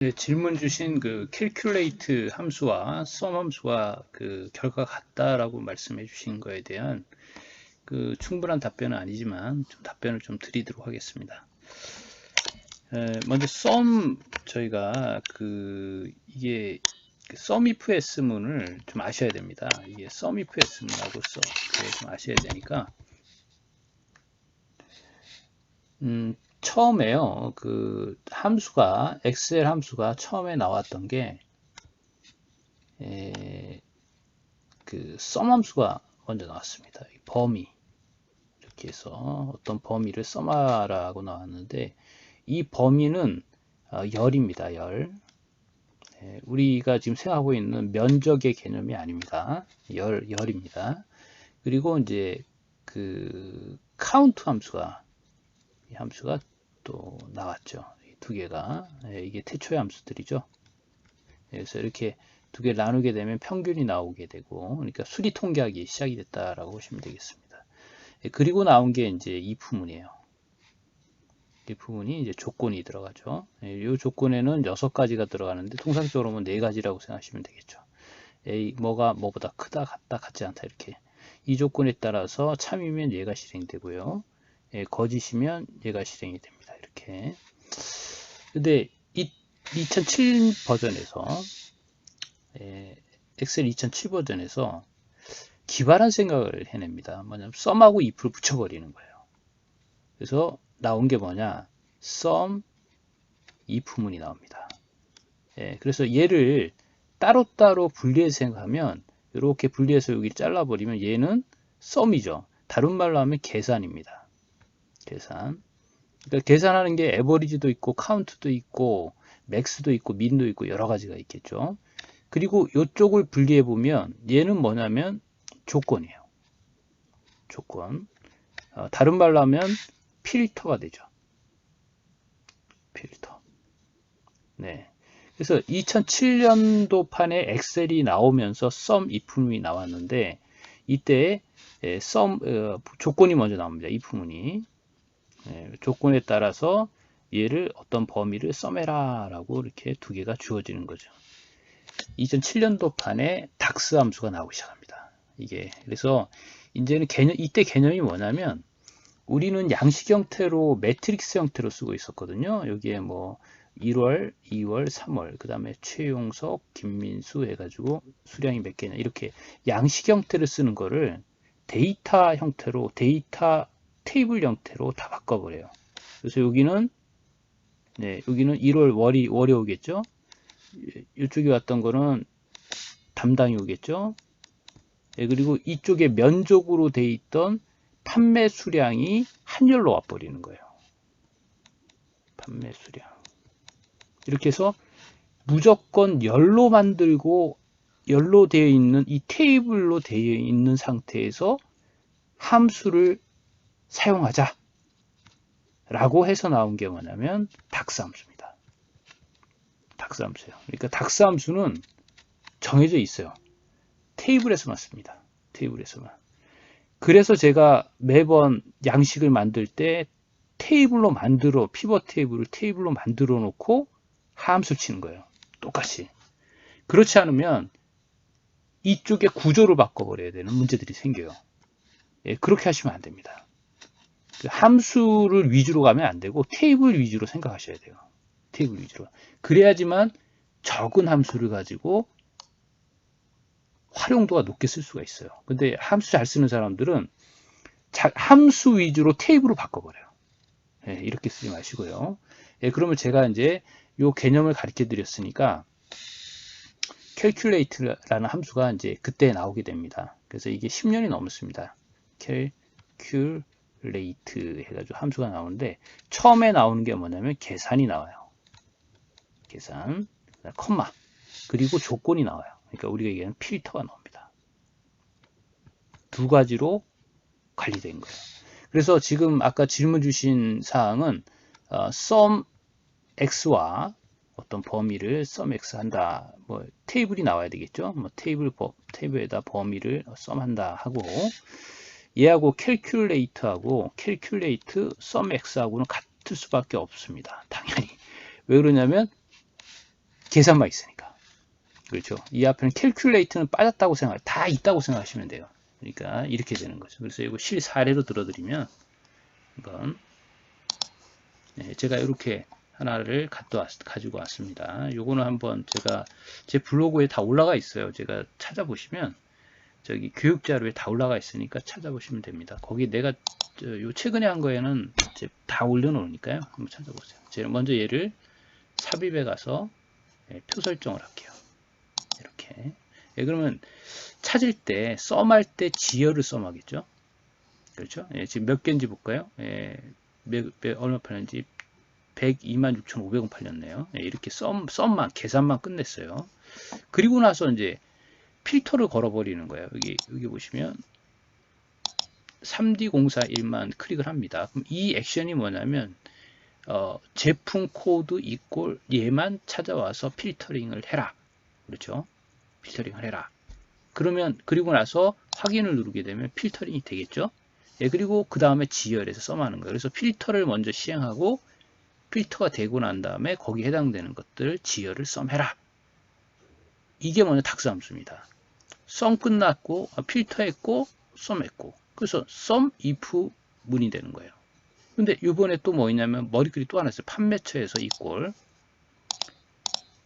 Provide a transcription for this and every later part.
네, 질문 주신 그 calculate 함수와 sum 함수와 그 결과가 같다라고 말씀해 주신 거에 대한 그 충분한 답변은 아니지만 좀 답변을 좀 드리도록 하겠습니다. 먼저 sum 저희가 이게 sum if S문을 좀 아셔야 됩니다. 이게 sum if S문하고 좀 아셔야 되니까 처음에요. 그 함수가 엑셀 함수가 처음에 나왔던 게 그 sum 함수가 먼저 나왔습니다. 범위 이렇게 해서 어떤 범위를 써마라고 나왔는데 이 범위는 열입니다. 열. 우리가 지금 생각하고 있는 면적의 개념이 아닙니다. 열입니다. 그리고 이제 그 카운트 함수가 이 함수가 또 나왔죠. 이 두 개가 이게 태초의 함수들이죠. 그래서 이렇게 두 개를 나누게 되면 평균이 나오게 되고, 그러니까 수리 통계하기 시작이 됐다라고 보시면 되겠습니다. 그리고 나온 게 이제 if문이에요. if문이 이제 조건이 들어가죠. 이 조건에는 6가지가 들어가는데 통상적으로는 4가지라고 생각하시면 되겠죠. A 뭐가 뭐보다 크다, 같다, 같지 않다 이렇게. 이 조건에 따라서 참이면 얘가 실행되고요. 거짓이면 얘가 실행이 됩니다. 이렇게. 근데 2007 버전에서 엑셀 2007 버전에서 기발한 생각을 해냅니다. 뭐냐면 썸하고 if를 붙여버리는 거예요. 그래서 나온 게 뭐냐? sum if문이 나옵니다. 그래서 얘를 따로따로 분리해서 생각하면 이렇게 분리해서 여기 잘라버리면 얘는 sum이죠. 다른 말로 하면 계산입니다. 계산. 그러니까 계산하는 게 에버리지도 있고 카운트도 있고 맥스도 있고 민도 있고 여러 가지가 있겠죠. 그리고 이쪽을 분리해 보면 얘는 뭐냐면 조건이에요. 조건. 다른 말로 하면 필터가 되죠. 필터. 네. 그래서 2007년도 판에 엑셀이 나오면서 sum if문이 나왔는데 이때 조건이 먼저 나옵니다. if문이. 조건에 따라서 얘를 어떤 범위를 써매라 라고 이렇게 두 개가 주어지는 거죠. 2007년도 판에 닥스 함수가 나오기 시작합니다. 이게 그래서 이제는 이때 개념이 뭐냐면 우리는 양식 형태로 매트릭스 형태로 쓰고 있었거든요. 여기에 뭐 1월, 2월, 3월, 그 다음에 최용석, 김민수 해가지고 수량이 몇 개냐 이렇게 양식 형태를 쓰는 거를 데이터 형태로 데이터 테이블 형태로 다 바꿔버려요. 그래서 여기는 1월 월이 오겠죠. 이쪽에 왔던 거는 담당이 오겠죠. 그리고 이쪽에 면적으로 돼 있던 판매 수량이 한열로 와버리는 거예요. 판매 수량. 이렇게 해서 무조건 열로 만들고 열로 되어 있는 이 테이블로 되어 있는 상태에서 함수를 사용하자 라고 해서 나온 게 뭐냐면 닥스 함수입니다. 닥스 함수예요. 그러니까 닥스 함수는 정해져 있어요. 테이블에서만 씁니다. 테이블에서만. 그래서 제가 매번 양식을 만들 때 테이블로 만들어 피벗 테이블을 테이블로 만들어 놓고 함수 치는 거예요. 똑같이. 그렇지 않으면 이쪽에 구조를 바꿔버려야 되는 문제들이 생겨요. 그렇게 하시면 안 됩니다. 함수를 위주로 가면 안 되고 테이블 위주로 생각하셔야 돼요. 테이블 위주로. 그래야지만 적은 함수를 가지고 활용도가 높게 쓸 수가 있어요. 근데 함수 잘 쓰는 사람들은 함수 위주로 테이블로 바꿔버려요. 이렇게 쓰지 마시고요. 그러면 제가 이제 이 개념을 가르쳐 드렸으니까 calculate라는 함수가 이제 그때 나오게 됩니다. 그래서 이게 10년이 넘었습니다. calculate 해가지고 함수가 나오는데 처음에 나오는 게 뭐냐면 계산이 나와요. 계산, 컴마, 그리고 조건이 나와요. 그러니까 우리가 얘기하는 필터가 나옵니다. 두 가지로 관리된 거예요. 그래서 지금 아까 질문 주신 사항은 sum x와 어떤 범위를 sum x 한다. 뭐 테이블이 나와야 되겠죠. 뭐 테이블에다 범위를 sum 한다 하고 얘하고 calculate하고 calculate sum x하고는 같을 수밖에 없습니다. 당연히. 왜 그러냐면 계산만 있으니까. 그렇죠. 이 앞에는 캘큘레이트는 빠졌다고 다 있다고 생각하시면 돼요. 그러니까 이렇게 되는 거죠. 그래서 이거 실 사례로 들어드리면 한번 제가 이렇게 하나를 가지고 왔습니다. 요거는 한번 제가 제 블로그에 다 올라가 있어요. 제가 찾아보시면 저기 교육 자료에 다 올라가 있으니까 찾아보시면 됩니다. 거기 내가 요 최근에 한 거에는 다 올려놓으니까요. 한번 찾아보세요. 제가 먼저 얘를 삽입에 가서 표 설정을 할게요. 이렇게. 그러면 찾을 때 썸할 때 지열을 썸하겠죠. 그렇죠? 지금 몇 개인지 볼까요? 얼마 팔렸는지 126,500원 팔렸네요. 이렇게 썸만 계산만 끝냈어요. 그리고 나서 이제 필터를 걸어버리는 거예요. 여기 보시면 3D041만 클릭을 합니다. 그럼 이 액션이 뭐냐면 제품 코드 이꼴 얘만 찾아와서 필터링을 해라. 그렇죠? 필터링을 해라. 그리고 나서 확인을 누르게 되면 필터링이 되겠죠? 그리고 그 다음에 지열에서 썸하는 거예요. 그래서 필터를 먼저 시행하고 필터가 되고 난 다음에 거기에 해당되는 것들 지열을 썸해라. 이게 먼저 닥스함수입니다. 썸 끝났고 필터했고 썸했고 그래서 썸 if 문이 되는 거예요. 근데 이번에 또 뭐 있냐면 머리글이 또 하나 있어요. 판매처에서 이꼴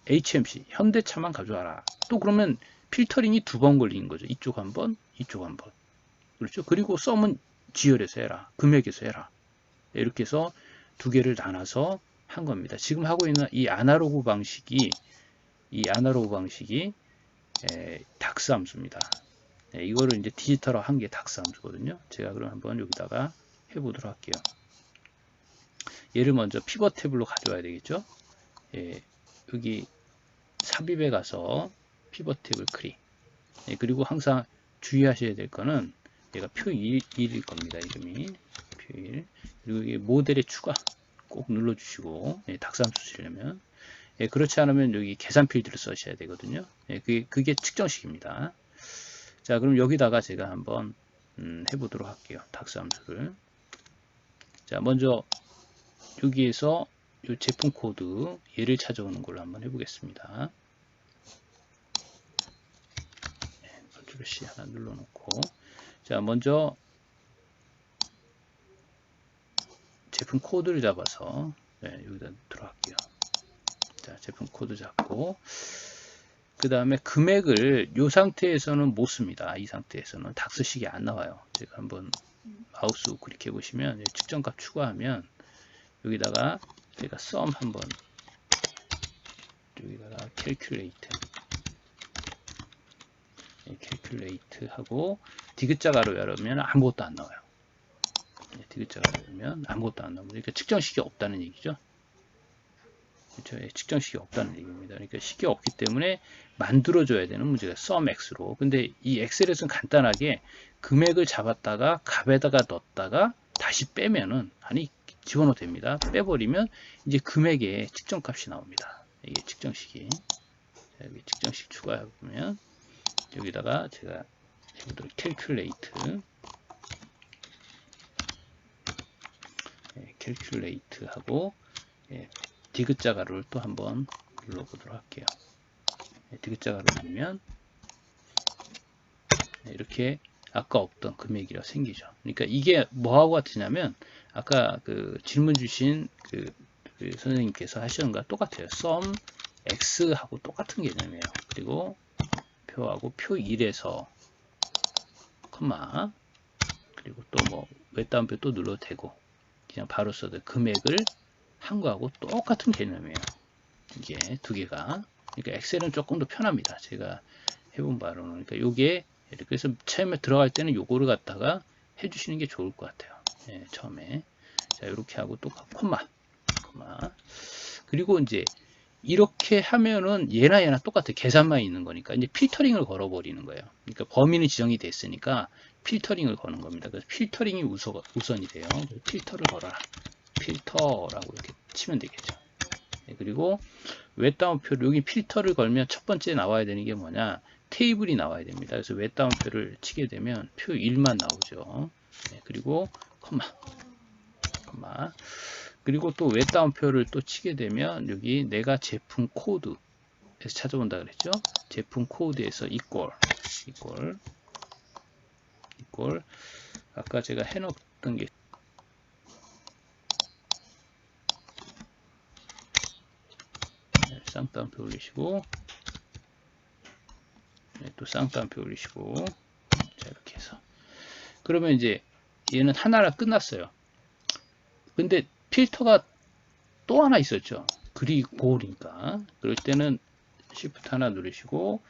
HMC 현대차만 가져와라. 또 그러면 필터링이 두 번 걸리는 거죠. 이쪽 한 번, 이쪽 한 번. 그렇죠? 그리고 썸은 지열에서 해라. 금액에서 해라. 이렇게 해서 두 개를 나눠서 한 겁니다. 지금 하고 있는 이 아날로그 방식이 닥스 함수입니다. 이거를 이제 디지털화 한 게 닥스 함수거든요. 제가 그럼 한번 여기다가 해보도록 할게요. 얘를 먼저 피벗 테이블로 가져와야 되겠죠. 여기 삽입에 가서 피벗 테이블 크리. 그리고 항상 주의하셔야 될 거는 얘가 표 1일 겁니다. 이름이 표 1. 그리고 이게 모델의 추가 꼭 눌러주시고 닥스 함수 쓰려면 그렇지 않으면 여기 계산 필드를 써셔야 되거든요. 그게 측정식입니다. 자, 그럼 여기다가 제가 한번 해보도록 할게요. 닥스 함수를. 자, 먼저 여기에서 이 제품 코드 얘를 찾아오는 걸로 한번 해보겠습니다. 컨트롤 C 하나 눌러놓고 자, 먼저 제품 코드를 잡아서 여기다 들어갈게요. 자, 제품 코드 잡고 그 다음에 금액을 이 상태에서는 못 씁니다. 이 상태에서는 닥스식이 안 나와요. 제가 한번 마우스 클릭해 보시면 측정값 추가하면 여기다가 제가 썸 한번 여기다가 캘큘레이트 하고 디귿자가로 열으면 아무것도 안 나와요. 디귿자가로 열면 아무것도 안 나옵니다. 그러니까 측정식이 없다는 얘기죠. 그렇죠? 측정식이 없다는 얘기입니다. 그러니까 식이 없기 때문에 만들어줘야 되는 문제가 sum x로. 근데 이 엑셀에서는 간단하게 금액을 잡았다가 값에다가 넣었다가 다시 빼면은 집어넣어도 됩니다. 빼버리면 이제 금액의 측정값이 나옵니다. 이게 측정식이. 자, 여기 측정식 추가해보면 여기다가 제가 해보도록 캘큘레이트 하고 디귿자 가루를 또 한번 눌러보도록 할게요. 디귿자 가루 누르면 이렇게 아까 없던 금액이라 생기죠. 그러니까 이게 뭐하고 같으냐면 아까 그 질문 주신 그 선생님께서 하시는 거랑 똑같아요. sum x하고 똑같은 개념이에요. 그리고 표하고 표 1에서 컴마 그리고 또 뭐 외다운표 또 눌러도 되고 그냥 바로 써도 금액을 한 거하고 똑같은 개념이에요. 이게 두 개가. 그러니까 엑셀은 조금 더 편합니다. 제가 해본 바로는. 그러니까 요게 그래서 처음에 들어갈 때는 요거를 갖다가 해주시는 게 좋을 것 같아요. 처음에. 자, 이렇게 하고 또 콤마. 그리고 이제 이렇게 하면은 얘나 똑같아요. 계산만 있는 거니까 이제 필터링을 걸어버리는 거예요. 그러니까 범위는 지정이 됐으니까 필터링을 거는 겁니다. 그래서 필터링이 우선이 돼요. 필터를 걸어라. 필터라고 이렇게 치면 되겠죠. 그리고 웹다운표를 여기 필터를 걸면 첫 번째 나와야 되는 게 뭐냐? 테이블이 나와야 됩니다. 그래서 웹다운표를 치게 되면 표 1만 나오죠. 그리고 콤마. 그리고 또 웹다운표를 또 치게 되면 여기 내가 제품 코드 찾아본다 그랬죠. 제품 코드에서 equal 아까 제가 해놓던 게 쌍따옴표 올리시고 또 쌍따옴표 올리시고 자 이렇게 해서 그러면 이제 얘는 하나라 끝났어요. 근데 필터가 또 하나 있었죠. 그리고니까 그럴 때는 Shift 하나 누르시고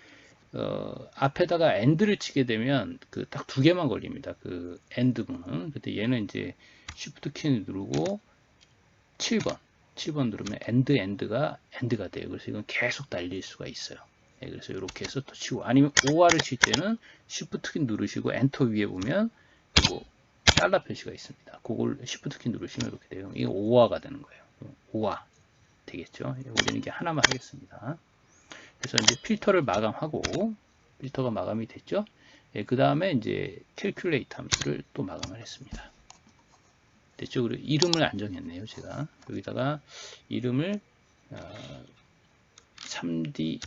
앞에다가 AND를 치게 되면 그 딱 두 개만 걸립니다. 그 AND 부분. 근데 얘는 이제 Shift 키 누르고 7번 누르면 AND가 돼요. 그래서 이건 계속 달릴 수가 있어요. 네, 그래서 이렇게 해서 또 치고 아니면 OR을 칠 때는 Shift 키 누르시고 엔터 위에 보면 그리고 달러 표시가 있습니다. 그걸 Shift 키 누르시면 이렇게 돼요. 이게 OR가 되는 거예요. OR 되겠죠. 우리는 이게 하나만 하겠습니다. 그래서 이제 필터를 마감하고 필터가 마감이 됐죠. 예, 그 다음에 이제 calculate 함수를 또 마감을 했습니다. 됐죠. 그리고 이름을 안 정했네요. 제가 여기다가 이름을 3D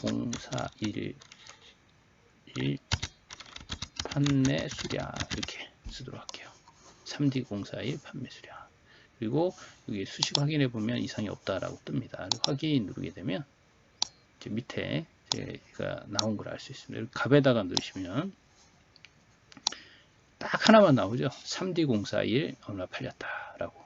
공사 1 판매 수량 이렇게 쓰도록 할게요. 3D 공사 1 판매 수량. 그리고 여기 수식 확인해 보면 이상이 없다라고 뜹니다. 확인 누르게 되면 이제 밑에 제가 나온 걸 알 수 있습니다. 값에다가 누르시면 딱 하나만 나오죠. 3D 공사 1 얼마 팔렸다라고.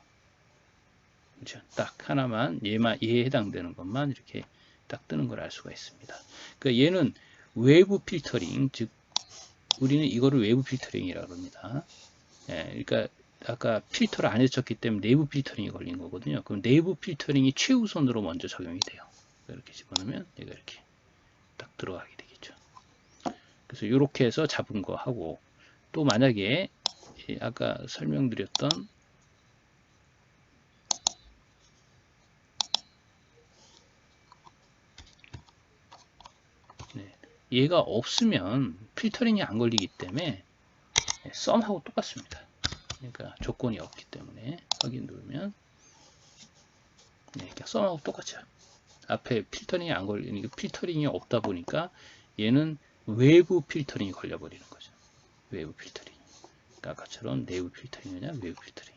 그렇죠. 딱 하나만 얘에 해당되는 것만 이렇게 딱 뜨는 걸 알 수가 있습니다. 그러니까 얘는 외부 필터링, 즉 우리는 이거를 외부 필터링이라고 합니다. 예, 그러니까 아까 필터를 안 해쳤기 때문에 내부 필터링이 걸린 거거든요. 그럼 내부 필터링이 최우선으로 먼저 적용이 돼요. 이렇게 집어넣으면 얘가 이렇게 딱 들어가게 되겠죠. 그래서 이렇게 해서 잡은 거 하고 또 만약에 아까 설명드렸던 얘가 없으면 필터링이 안 걸리기 때문에 썸하고 똑같습니다. 그러니까 조건이 없기 때문에 확인 누르면 그러니까 썸하고 똑같죠. 앞에 필터링이 안 걸리니까 필터링이 없다 보니까 얘는 외부 필터링이 걸려버리는 거죠. 외부 필터링. 그러니까 아까처럼 내부 필터링이냐 외부 필터링.